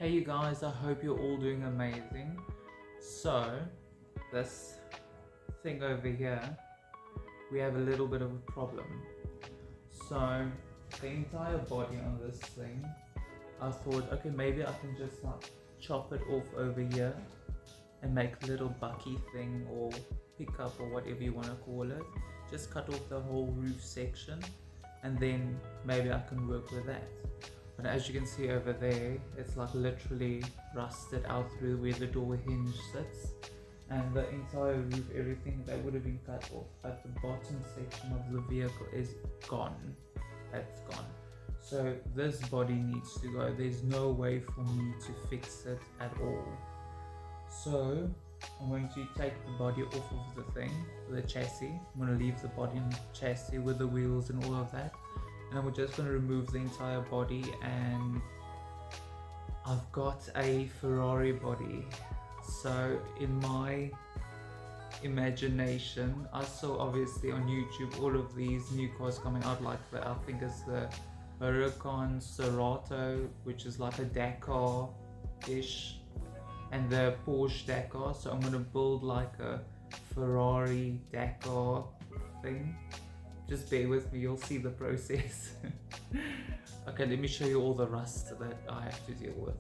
Hey you guys, I hope you're all doing amazing. So, this thing over here, we have a little bit of a problem. So, the entire body on this thing, I thought, okay, maybe I can just like chop it off over here and make a little bucky thing or pickup or whatever you want to call it. Just cut off the whole roof section and then maybe I can work with that. But as you can see over there, it's like literally rusted out through where the door hinge sits, and the entire roof, everything that would have been cut off, but the bottom section of the vehicle is gone. That's gone. So this body needs to go. There's no way for me to fix it at all. So I'm going to take the body off of the thing, the chassis. I'm going to leave the body in the chassis with the wheels and all of that. And I'm just going to remove the entire body, and I've got a Ferrari body. So in my imagination, I saw obviously on YouTube all of these new cars coming out, like the, I think it's the Huracan Cerato, which is like a Dakar-ish, and the Porsche Dakar. So I'm going to build like a Ferrari Dakar thing. Just bear with me, you'll see the process. Okay, let me show you all the rust that I have to deal with.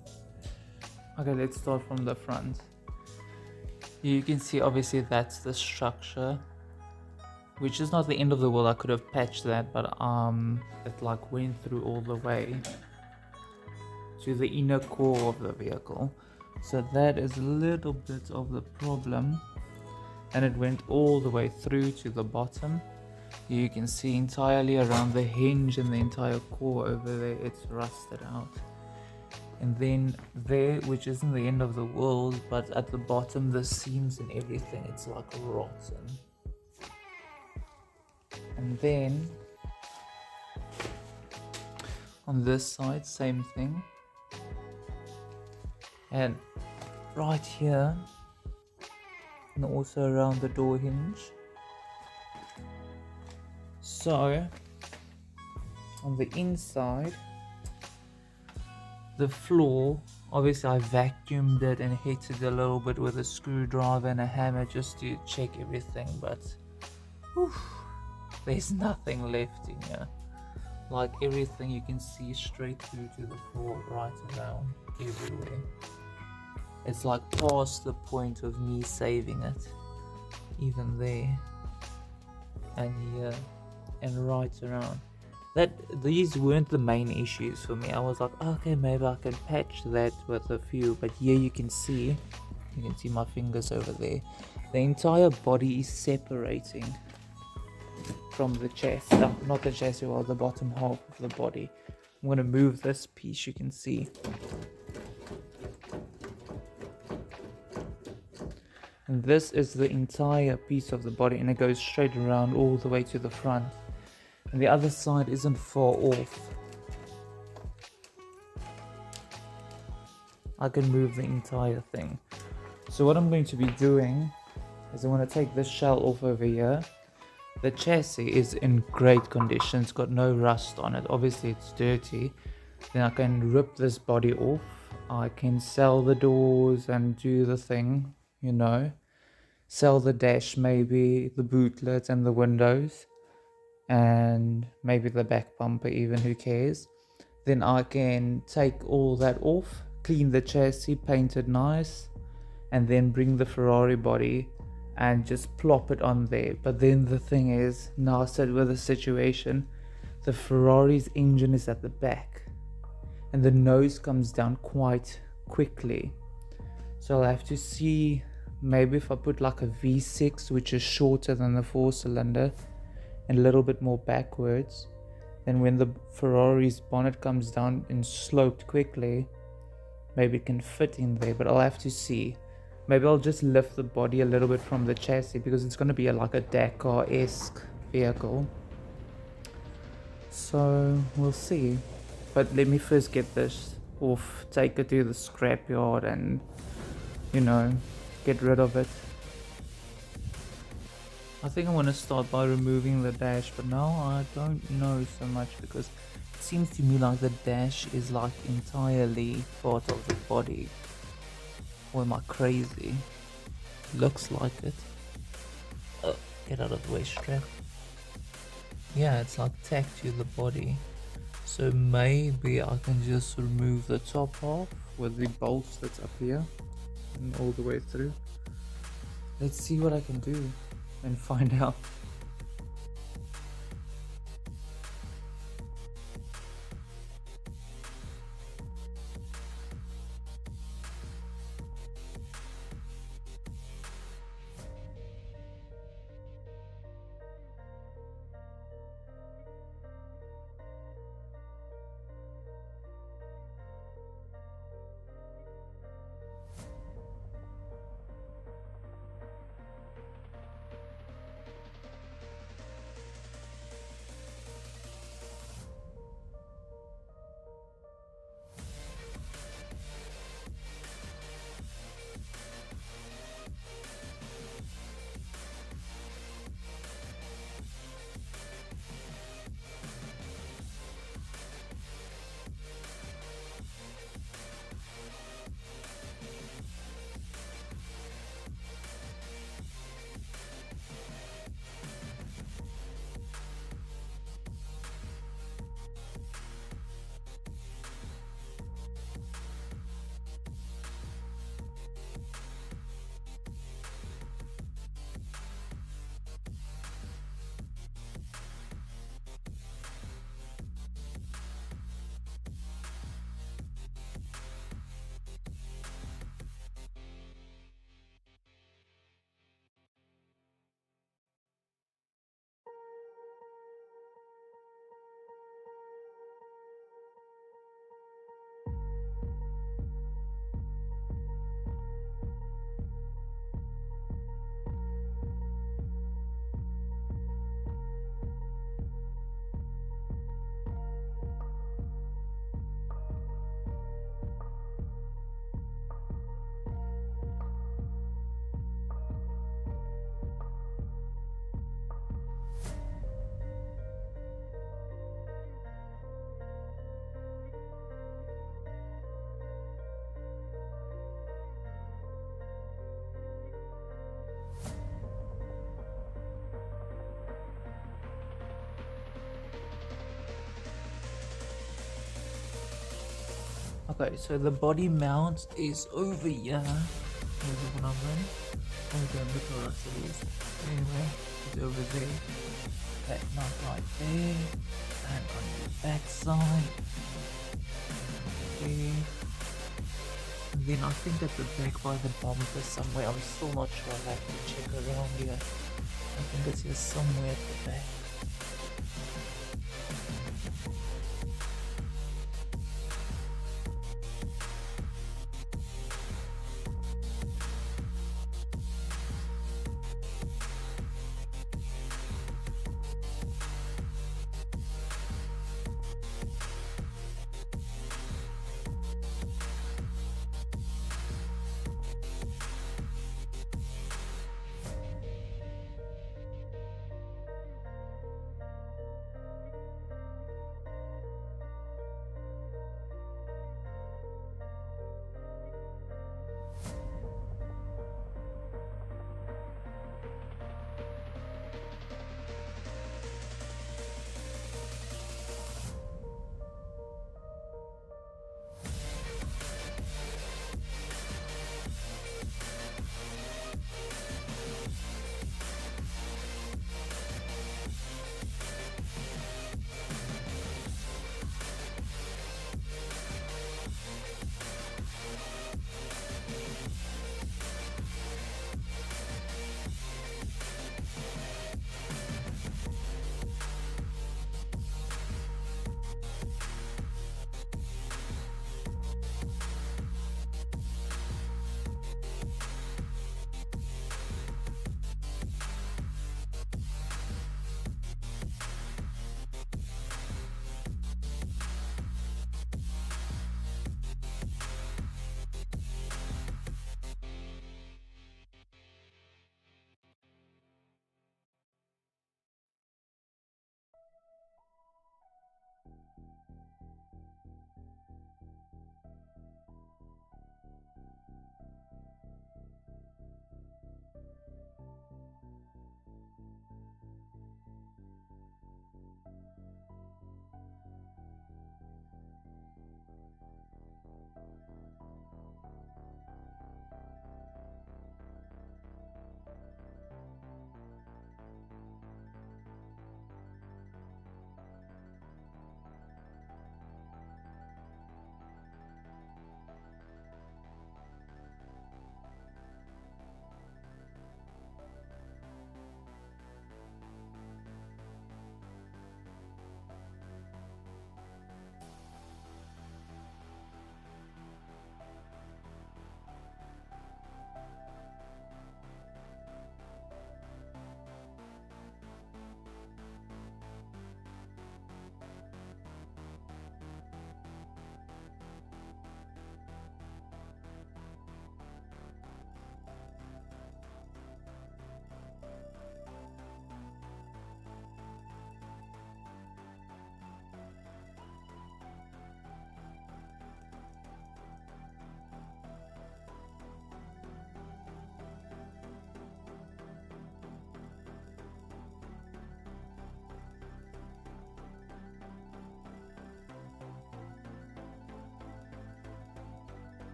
Okay, let's start from the front. You can see obviously that's the structure, which is not the end of the world. I could have patched that, but it like went through all the way to the inner core of the vehicle. So that is a little bit of the problem, and it went all the way through to the bottom. You can see entirely around the hinge and the entire core over there, it's rusted out. And then there, which isn't the end of the world, but at the bottom, the seams and everything, it's like rotten. And then on this side, same thing. And right here, and also around the door hinge. So on the inside, the floor, obviously I vacuumed it and hit it a little bit with a screwdriver and a hammer just to check everything, but there's nothing left in here. Like everything you can see straight through to the floor, right around, everywhere. It's like past the point of me saving it, even there and here and right around. These weren't the main issues for me. I was like, okay, maybe I can patch that with a few, but here you can see my fingers over there. The entire body is separating from the chassis, not the chassis, well, the bottom half of the body. I'm going to move this piece, you can see. And this is the entire piece of the body, and it goes straight around all the way to the front. And the other side isn't far off. I can move the entire thing. So what I'm going to be doing is I want to take this shell off over here. The chassis is in great condition. It's got no rust on it. Obviously it's dirty. Then I can rip this body off. I can sell the doors and do the thing, you know. Sell the dash, maybe the boot lids and the windows, and maybe the back bumper even, who cares. Then I can take all that off, clean the chassis, paint it nice, and then bring the Ferrari body and just plop it on there. But then the thing is, now I said with the situation, the Ferrari's engine is at the back and the nose comes down quite quickly. So I'll have to see, maybe if I put like a V6, which is shorter than the 4-cylinder and a little bit more backwards, then when the Ferrari's bonnet comes down and sloped quickly, maybe it can fit in there, but I'll have to see. Maybe I'll just lift the body a little bit from the chassis, because it's going to be like a Dakar-esque vehicle. So we'll see. But let me first get this off, take it to the scrapyard and, you know, get rid of it. I think I want to start by removing the dash, but now I don't know so much, because It seems to me like the dash is like entirely part of the body. Or am I crazy? Looks like it. Get out of the way, strap. Yeah, it's like tacked to the body. So maybe I can just remove the top half with the bolts that's up here and all the way through. Let's see what I can do and find out. Okay, so the body mount is over here. Here's the one I'm running. Oh, don't look how rough it is. Anyway, it's over there. That knot right there. And on the back side. Okay. And then I think at the back by the bumper somewhere. I'm still not sure. I'll have to check around here. I think it's here somewhere at the back.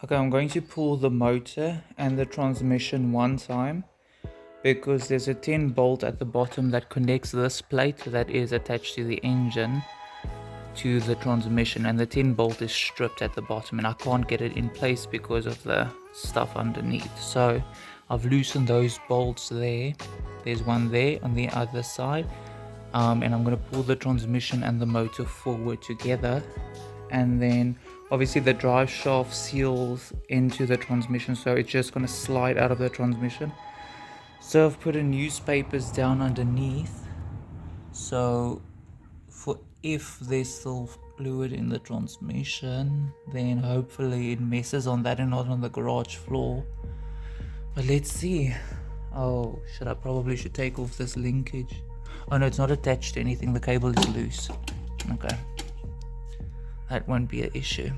Okay, I'm going to pull the motor and the transmission one time because there's a 10 bolt at the bottom that connects this plate that is attached to the engine to the transmission, and the 10 bolt is stripped at the bottom and I can't get it in place because of the stuff underneath. So I've loosened those bolts there. There's one there on the other side, and I'm going to pull the transmission and the motor forward together, and then obviously the drive shaft seals into the transmission, so it's just going to slide out of the transmission. So I've put in newspapers down underneath, so for if there's still fluid in the transmission, then hopefully it messes on that and not on the garage floor. But let's see. Oh shit, I probably should take off this linkage. Oh no, it's not attached to anything, the cable is loose. Okay, that won't be an issue.